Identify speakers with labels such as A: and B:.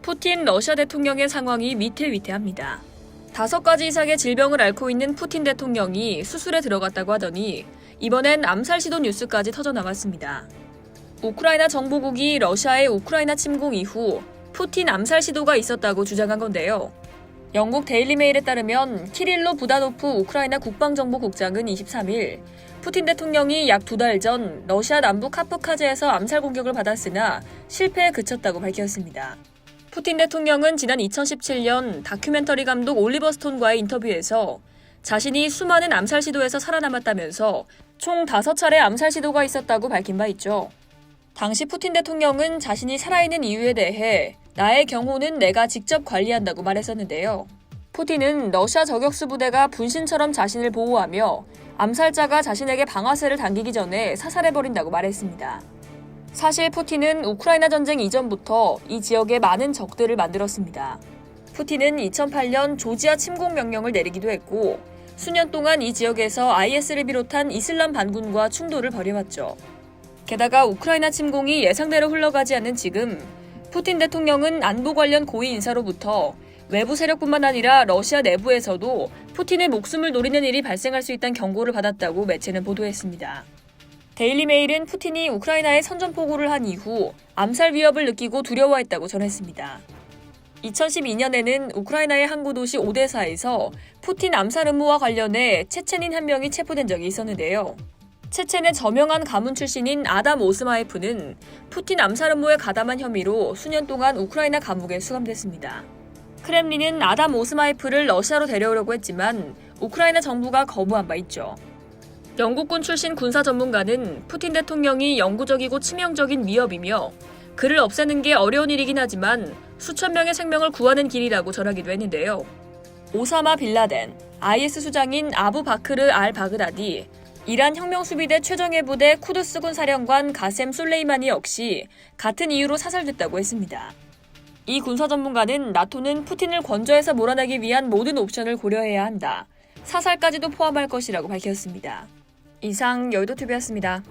A: 푸틴 러시아 대통령의 상황이 위태위태합니다. 5가지 이상의 질병을 앓고 있는 푸틴 대통령이 수술에 들어갔다고 하더니 이번엔 암살 시도 뉴스까지 터져나왔습니다. 우크라이나 정보국이 러시아의 우크라이나 침공 이후 푸틴 암살 시도가 있었다고 주장한 건데요. 영국 데일리메일에 따르면 키릴로 부다노프 우크라이나 국방정보국장은 23일 푸틴 대통령이 약 2달 전 러시아 남부 카프카즈에서 암살 공격을 받았으나 실패에 그쳤다고 밝혔습니다. 푸틴 대통령은 지난 2017년 다큐멘터리 감독 올리버 스톤과의 인터뷰에서 자신이 수많은 암살 시도에서 살아남았다면서 총 5차례 암살 시도가 있었다고 밝힌 바 있죠. 당시 푸틴 대통령은 자신이 살아있는 이유에 대해 나의 경호는 내가 직접 관리한다고 말했었는데요. 푸틴은 러시아 저격수 부대가 분신처럼 자신을 보호하며 암살자가 자신에게 방아쇠를 당기기 전에 사살해버린다고 말했습니다. 사실 푸틴은 우크라이나 전쟁 이전부터 이 지역에 많은 적들을 만들었습니다. 푸틴은 2008년 조지아 침공 명령을 내리기도 했고 수년 동안 이 지역에서 IS를 비롯한 이슬람 반군과 충돌을 벌여왔죠. 게다가 우크라이나 침공이 예상대로 흘러가지 않는 지금 푸틴 대통령은 안보 관련 고위 인사로부터 외부 세력뿐만 아니라 러시아 내부에서도 푸틴의 목숨을 노리는 일이 발생할 수 있다는 경고를 받았다고 매체는 보도했습니다. 데일리메일은 푸틴이 우크라이나에 선전포고를 한 이후 암살 위협을 느끼고 두려워했다고 전했습니다. 2012년에는 우크라이나의 항구 도시 오데사에서 푸틴 암살 음모와 관련해 체첸인 한 명이 체포된 적이 있었는데요. 체첸의 저명한 가문 출신인 아담 오스마에프는 푸틴 암살 음모에 가담한 혐의로 수년 동안 우크라이나 감옥에 수감됐습니다. 크렘린은 아담 오스마에프를 러시아로 데려오려고 했지만 우크라이나 정부가 거부한 바 있죠. 영국군 출신 군사 전문가는 푸틴 대통령이 영구적이고 치명적인 위협이며 그를 없애는 게 어려운 일이긴 하지만 수천 명의 생명을 구하는 길이라고 전하기도 했는데요. 오사마 빌라덴, IS 수장인 아부 바크르 알 바그다디, 이란 혁명수비대 최정예 부대 쿠드스군 사령관 가셈 솔레이마니 역시 같은 이유로 사살됐다고 했습니다. 이 군사 전문가는 나토는 푸틴을 권좌에서 몰아내기 위한 모든 옵션을 고려해야 한다. 사살까지도 포함할 것이라고 밝혔습니다. 이상 여의도TV였습니다.